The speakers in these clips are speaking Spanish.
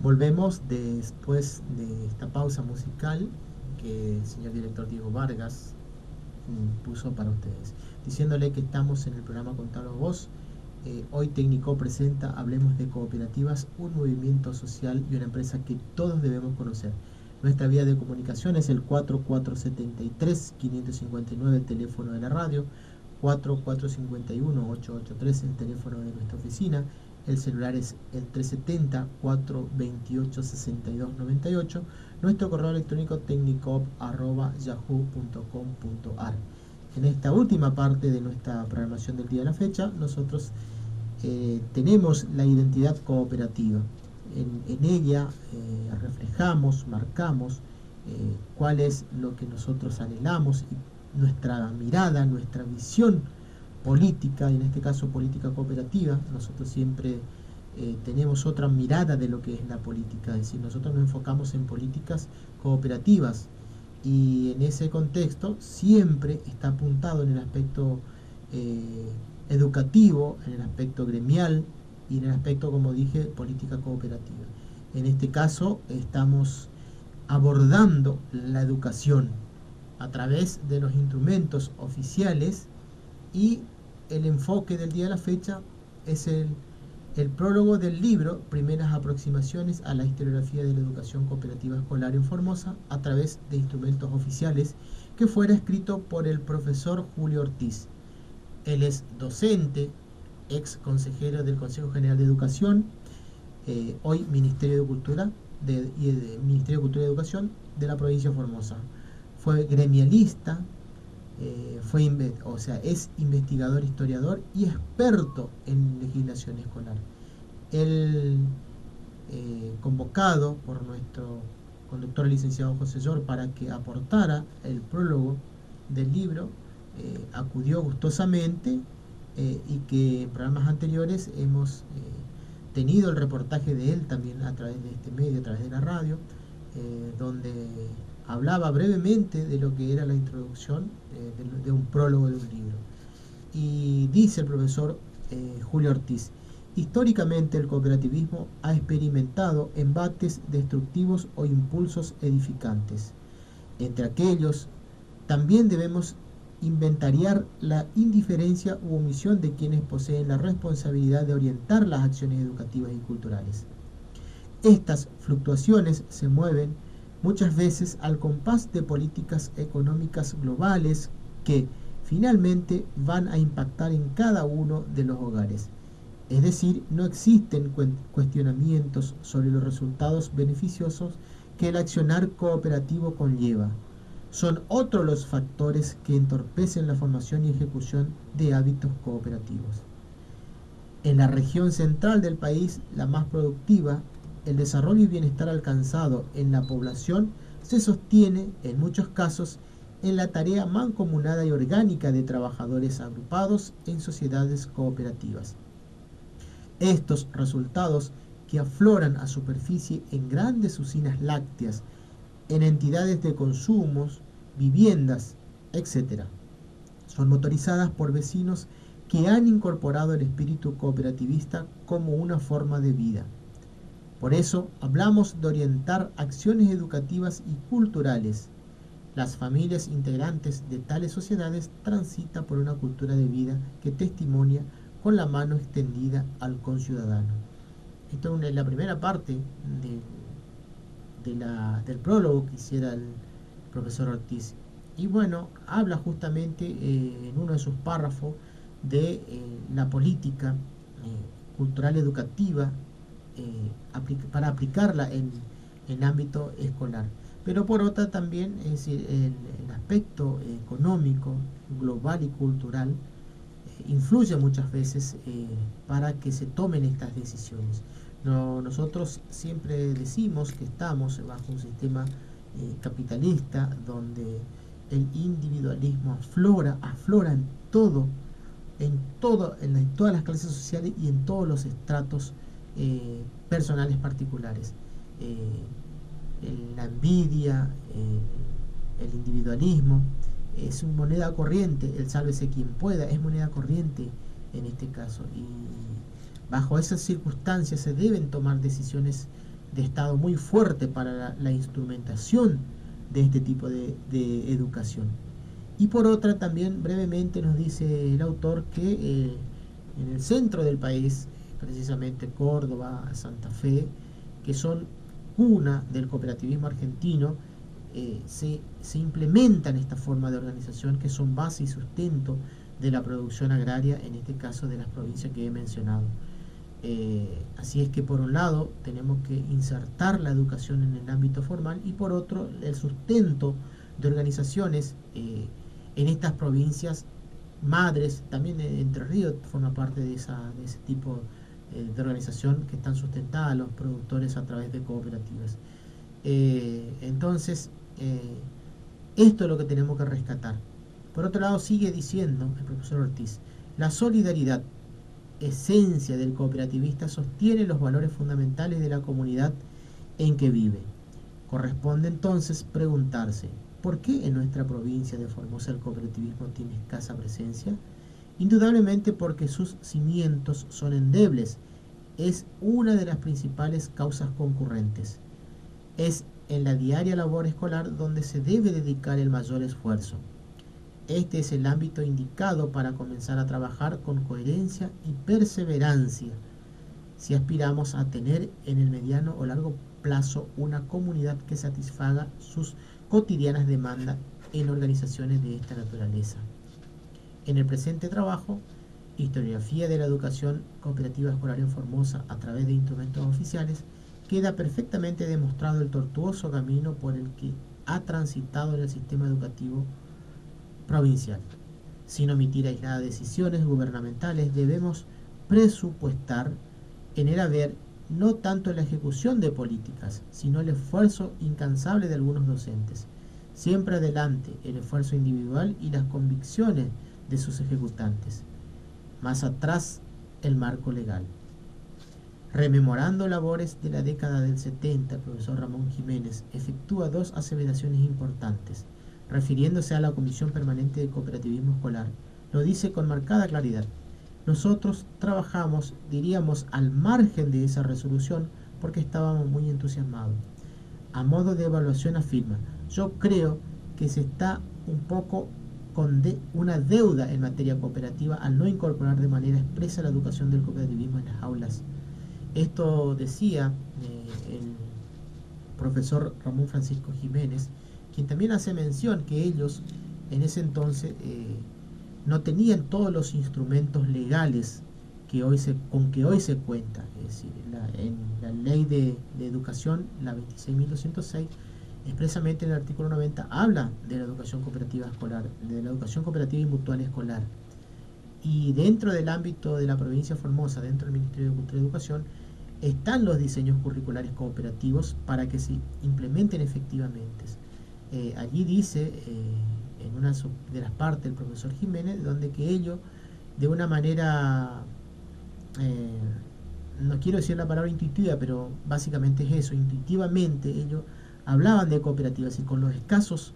Volvemos después de esta pausa musical que el señor director Diego Vargas puso para ustedes, diciéndole que estamos en el programa Contalo Vos. Hoy Técnico presenta Hablemos de Cooperativas, un movimiento social y una empresa que todos debemos conocer. Nuestra vía de comunicación es el 4473-559, el teléfono de la radio, 4451-883, el teléfono de nuestra oficina. El celular es el 370-428-6298. Nuestro correo electrónico tecnicop@yahoo.com.ar. En esta última parte de nuestra programación del día de la fecha, nosotros tenemos la identidad cooperativa. En ella reflejamos, marcamos cuál es lo que nosotros anhelamos y nuestra mirada, nuestra visión política, y en este caso política cooperativa. Nosotros siempre tenemos otra mirada de lo que es la política, es decir, nosotros nos enfocamos en políticas cooperativas, y en ese contexto siempre está apuntado en el aspecto educativo, en el aspecto gremial y en el aspecto, como dije, política cooperativa. En este caso estamos abordando la educación a través de los instrumentos oficiales, y el enfoque del día de la fecha es el prólogo del libro Primeras aproximaciones a la historiografía de la educación cooperativa escolar en Formosa a través de instrumentos oficiales, que fuera escrito por el profesor Julio Ortiz. Él es docente, ex consejero del Consejo General de Educación, hoy Ministerio de Cultura Ministerio de Cultura y Educación de la provincia de Formosa. Fue gremialista, es investigador, historiador y experto en legislación escolar. Él, convocado por nuestro conductor, el licenciado José Llor, para que aportara el prólogo del libro, acudió gustosamente, y que en programas anteriores hemos tenido el reportaje de él también a través de este medio, a través de la radio, donde hablaba brevemente de lo que era la introducción de un prólogo de un libro. Y dice el profesor Julio Ortiz: históricamente el cooperativismo ha experimentado embates destructivos o impulsos edificantes. Entre aquellos, también debemos inventariar la indiferencia u omisión de quienes poseen la responsabilidad de orientar las acciones educativas y culturales. Estas fluctuaciones se mueven muchas veces al compás de políticas económicas globales que finalmente van a impactar en cada uno de los hogares. Es decir, no existen cuestionamientos sobre los resultados beneficiosos que el accionar cooperativo conlleva. Son otros los factores que entorpecen la formación y ejecución de hábitos cooperativos. En la región central del país, la más productiva, el desarrollo y bienestar alcanzado en la población se sostiene, en muchos casos, en la tarea mancomunada y orgánica de trabajadores agrupados en sociedades cooperativas. Estos resultados, que afloran a superficie en grandes usinas lácteas, en entidades de consumos, viviendas, etc., son motorizadas por vecinos que han incorporado el espíritu cooperativista como una forma de vida. Por eso hablamos de orientar acciones educativas y culturales. Las familias integrantes de tales sociedades transitan por una cultura de vida que testimonia con la mano extendida al conciudadano. Esto es la primera parte del prólogo que hiciera el profesor Ortiz. Y bueno, habla justamente en uno de sus párrafos de la política cultural educativa para aplicarla en ámbito escolar. Pero por otra también, es decir, el aspecto económico, global y cultural influye muchas veces para que se tomen estas decisiones. Nosotros siempre decimos que estamos bajo un sistema capitalista donde el individualismo aflora en todas las clases sociales y en todos los estratos personales particulares. La envidia, el individualismo es una moneda corriente, el sálvese quien pueda es moneda corriente en este caso, y bajo esas circunstancias se deben tomar decisiones de Estado muy fuerte para la instrumentación de este tipo de educación. Y por otra, también brevemente nos dice el autor que en el centro del país, precisamente Córdoba, Santa Fe, que son cuna del cooperativismo argentino, se implementan esta forma de organización que son base y sustento de la producción agraria, en este caso de las provincias que he mencionado. Así es que por un lado tenemos que insertar la educación en el ámbito formal y por otro el sustento de organizaciones en estas provincias madres. También Entre Ríos forma parte de ese tipo de organización que están sustentadas a los productores a través de cooperativas. Entonces, esto es lo que tenemos que rescatar. Por otro lado, sigue diciendo el profesor Ortiz, la solidaridad, esencia del cooperativista, sostiene los valores fundamentales de la comunidad en que vive. Corresponde entonces preguntarse, ¿por qué en nuestra provincia de Formosa el cooperativismo tiene escasa presencia? Indudablemente porque sus cimientos son endebles. Es una de las principales causas concurrentes. Es en la diaria labor escolar donde se debe dedicar el mayor esfuerzo. Este es el ámbito indicado para comenzar a trabajar con coherencia y perseverancia, si aspiramos a tener en el mediano o largo plazo una comunidad que satisfaga sus cotidianas demandas en organizaciones de esta naturaleza. En el presente trabajo, Historiografía de la Educación Cooperativa Escolar en Formosa a través de instrumentos oficiales, queda perfectamente demostrado el tortuoso camino por el que ha transitado en el sistema educativo provincial. Sin omitir aisladas decisiones gubernamentales, debemos presupuestar en el haber no tanto la ejecución de políticas, sino el esfuerzo incansable de algunos docentes. Siempre adelante el esfuerzo individual y las convicciones de sus ejecutantes. Más atrás el marco legal. Rememorando labores de la década del 70, el profesor Ramón Jiménez efectúa dos aseveraciones importantes. Refiriéndose a la Comisión Permanente de Cooperativismo Escolar, lo dice con marcada claridad. Nosotros trabajamos, diríamos, al margen de esa resolución porque estábamos muy entusiasmados. A modo de evaluación afirma, yo creo que se está un poco con una deuda en materia cooperativa al no incorporar de manera expresa la educación del cooperativismo en las aulas. Esto decía el profesor Ramón Francisco Jiménez, quien también hace mención que ellos en ese entonces no tenían todos los instrumentos legales con que hoy se cuenta. Es decir, en la ley de educación, la 26.206, expresamente en el artículo 90 habla de la educación cooperativa escolar, de la educación cooperativa y mutual escolar. Y dentro del ámbito de la provincia de Formosa, dentro del Ministerio de Cultura y Educación, están los diseños curriculares cooperativos para que se implementen efectivamente. Allí dice, en una de las partes del profesor Jiménez, donde que ellos, de una manera, no quiero decir la palabra intuitiva, pero básicamente es eso, intuitivamente ellos hablaban de cooperativas y con los escasos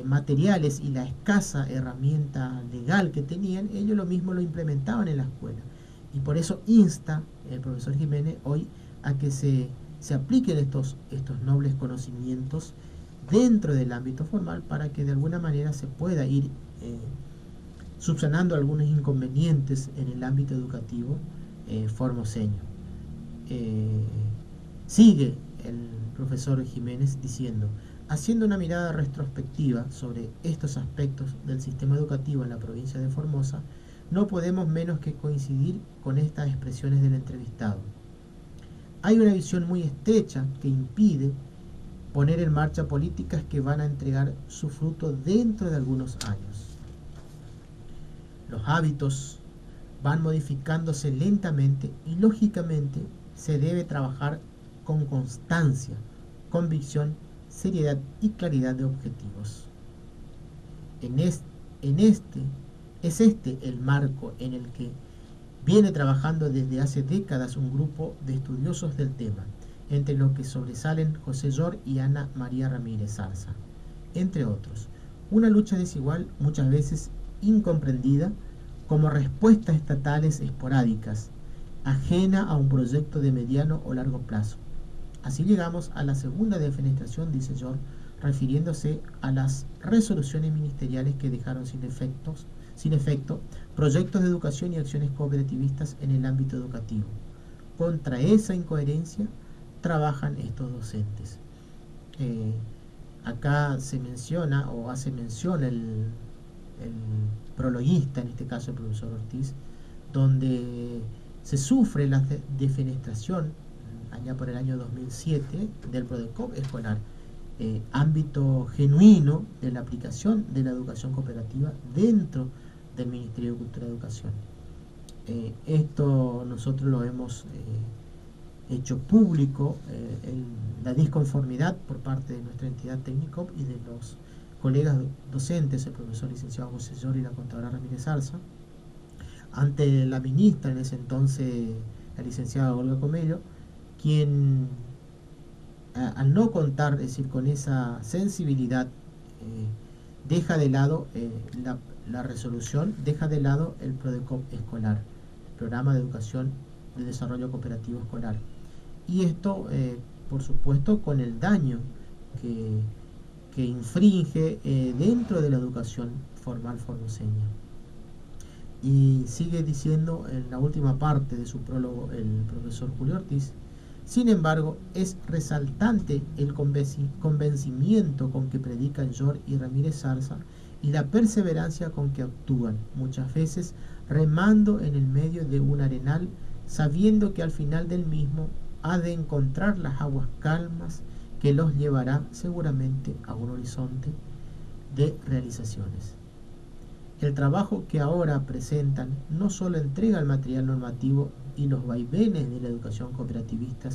materiales y la escasa herramienta legal que tenían, ellos lo mismo lo implementaban en la escuela. Y por eso insta el profesor Jiménez hoy a que se apliquen estos nobles conocimientos dentro del ámbito formal para que de alguna manera se pueda ir subsanando algunos inconvenientes en el ámbito educativo formoseño. Sigue el profesor Jiménez diciendo, haciendo una mirada retrospectiva sobre estos aspectos del sistema educativo en la provincia de Formosa, no podemos menos que coincidir con estas expresiones del entrevistado. Hay una visión muy estrecha que impide poner en marcha políticas que van a entregar su fruto dentro de algunos años. Los hábitos van modificándose lentamente y lógicamente se debe trabajar con constancia, convicción, seriedad y claridad de objetivos. Es este el marco en el que viene trabajando desde hace décadas un grupo de estudiosos del tema, entre los que sobresalen José Llor y Ana María Ramírez Zarza, entre otros. Una lucha desigual, muchas veces incomprendida, como respuestas estatales esporádicas, ajena a un proyecto de mediano o largo plazo. Así llegamos a la segunda defenestración, dice George, refiriéndose a las resoluciones ministeriales que dejaron sin efecto proyectos de educación y acciones cooperativistas en el ámbito educativo. Contra esa incoherencia trabajan estos docentes. Acá se menciona o hace mención el prologuista, en este caso el profesor Ortiz, donde se sufre la defenestración allá por el año 2007 del PRODECOP escolar, ámbito genuino de la aplicación de la educación cooperativa dentro del Ministerio de Cultura y Educación. Esto nosotros lo hemos hecho público, la disconformidad por parte de nuestra entidad técnico y de los colegas docentes, el profesor licenciado José Llor y la contadora Ramírez Arza, ante la ministra en ese entonces, la licenciada Olga Comello, quien al no contar, es decir, con esa sensibilidad, deja de lado la resolución, deja de lado el PRODECOP escolar, el Programa de Educación de Desarrollo Cooperativo Escolar. Y esto, por supuesto, con el daño que infringe dentro de la educación formal formoseña. Y sigue diciendo en la última parte de su prólogo el profesor Julio Ortiz: sin embargo, es resaltante el convencimiento con que predican George y Ramírez Arza y la perseverancia con que actúan, muchas veces remando en el medio de un arenal, sabiendo que al final del mismo ha de encontrar las aguas calmas que los llevará seguramente a un horizonte de realizaciones. El trabajo que ahora presentan no solo entrega el material normativo y los vaivenes de la educación cooperativista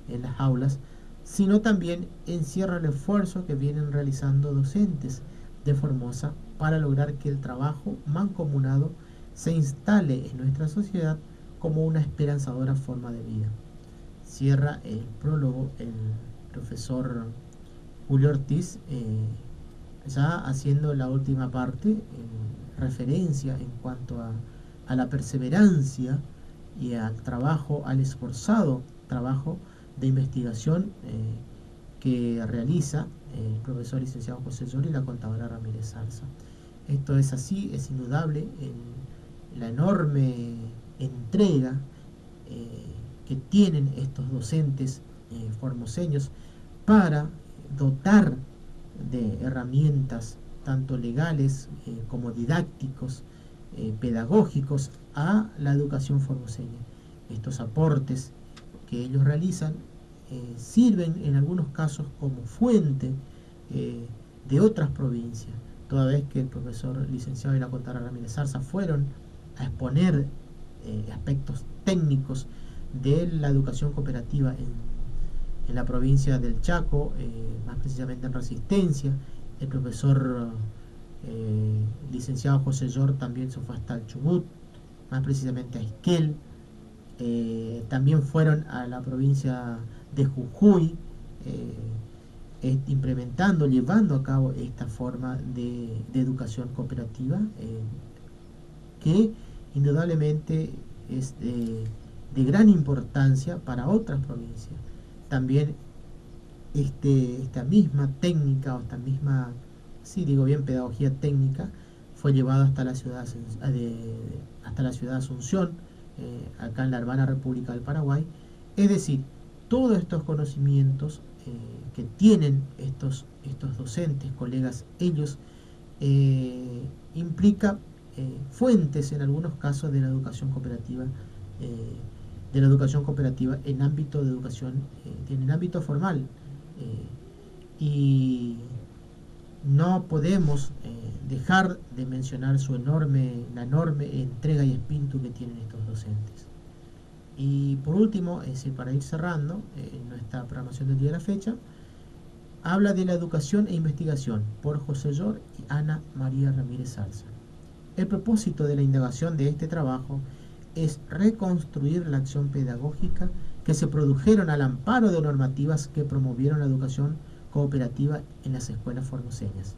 en las aulas, sino también encierra el esfuerzo que vienen realizando docentes de Formosa para lograr que el trabajo mancomunado se instale en nuestra sociedad como una esperanzadora forma de vida. Cierra el prólogo el profesor Julio Ortiz, ya haciendo la última parte en referencia en cuanto a la perseverancia y al trabajo, al esforzado trabajo de investigación que realiza el profesor licenciado José Llor y la contadora Ramírez Arza. Esto es así, es indudable, la enorme entrega que tienen estos docentes formoseños para dotar de herramientas tanto legales como didácticos, pedagógicos a la educación formoseña. Estos aportes que ellos realizan sirven en algunos casos como fuente de otras provincias, toda vez que el profesor licenciado y la contadora Ramírez Arza fueron a exponer aspectos técnicos de la educación cooperativa en la provincia del Chaco, más precisamente en Resistencia. El profesor licenciado José Llor también se fue hasta el Chubut, más precisamente a Esquel. También fueron a la provincia de Jujuy, implementando, llevando a cabo esta forma de educación cooperativa, que indudablemente es de gran importancia para otras provincias. También esta misma técnica, o esta misma, sí digo bien, pedagogía técnica, fue llevada hasta la ciudad de Asunción, acá en la hermana República del Paraguay. Es decir, todos estos conocimientos que tienen estos docentes, colegas, ellos implica fuentes en algunos casos de la educación cooperativa, en ámbito de educación, en ámbito formal, y no podemos dejar de mencionar la enorme entrega y espíritu que tienen estos docentes. Y por último, es decir, para ir cerrando nuestra programación del día de la fecha, habla de la educación e investigación por José Llor y Ana María Ramírez Arza. El propósito de la indagación de este trabajo es reconstruir la acción pedagógica que se produjeron al amparo de normativas que promovieron la educación cooperativa en las escuelas formoseñas,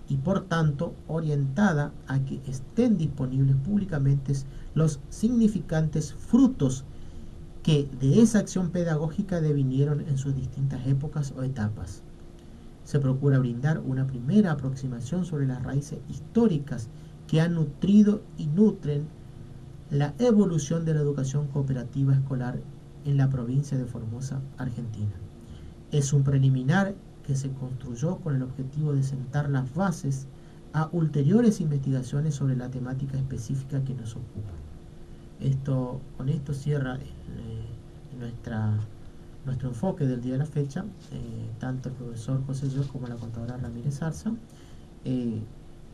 y por tanto orientada a que estén disponibles públicamente los significantes frutos que de esa acción pedagógica devinieron en sus distintas épocas o etapas. Se procura brindar una primera aproximación sobre las raíces históricas que han nutrido y nutren la evolución de la educación cooperativa escolar en la provincia de Formosa, Argentina. Es un preliminar que se construyó con el objetivo de sentar las bases a ulteriores investigaciones sobre la temática específica que nos ocupa. Con esto cierra nuestro enfoque del día de la fecha, tanto el profesor José George como la contadora Ramírez Arza,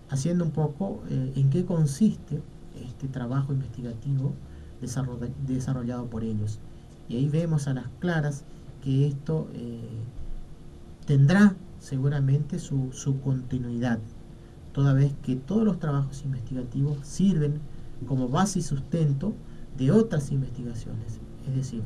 haciendo un poco en qué consiste este trabajo investigativo desarrollado por ellos. Y ahí vemos a las claras que esto tendrá seguramente su continuidad, toda vez que todos los trabajos investigativos sirven como base y sustento de otras investigaciones. Es decir,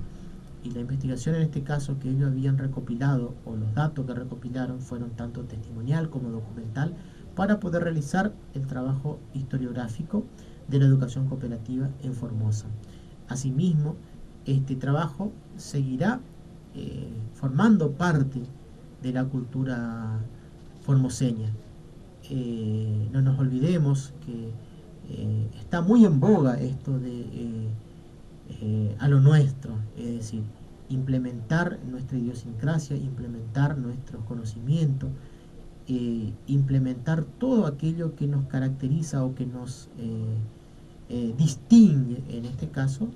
y la investigación en este caso que ellos habían recopilado, o los datos que recopilaron, fueron tanto testimonial como documental, para poder realizar el trabajo historiográfico de la educación cooperativa en Formosa. Asimismo, este trabajo seguirá formando parte de la cultura formoseña. No nos olvidemos que está muy en boga esto de a lo nuestro, es decir, implementar nuestra idiosincrasia, implementar nuestros conocimientos, implementar todo aquello que nos caracteriza o que nos distingue, en este caso,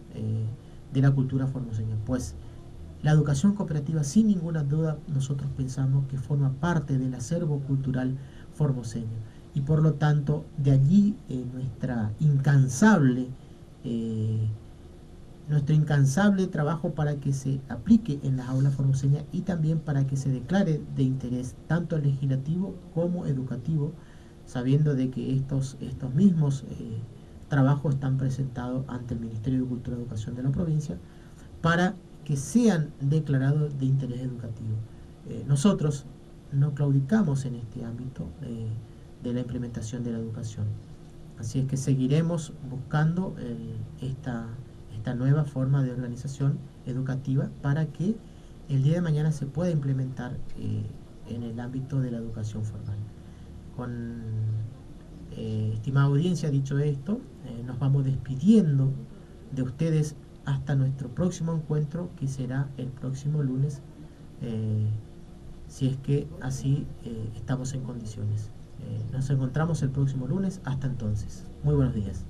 de la cultura formoseña. Pues la educación cooperativa, sin ninguna duda, nosotros pensamos que forma parte del acervo cultural formoseño, y por lo tanto de allí nuestro incansable trabajo para que se aplique en las aulas formoseñas, y también para que se declare de interés tanto legislativo como educativo, sabiendo de que estos mismos trabajos están presentados ante el Ministerio de Cultura y Educación de la provincia para que sean declarados de interés educativo. Nosotros no claudicamos en este ámbito de la implementación de la educación. Así es que seguiremos buscando esta nueva forma de organización educativa para que el día de mañana se pueda implementar en el ámbito de la educación formal. Estimada audiencia, dicho esto, nos vamos despidiendo de ustedes hasta nuestro próximo encuentro, que será el próximo lunes, si es que así estamos en condiciones. Nos encontramos el próximo lunes. Hasta entonces. Muy buenos días.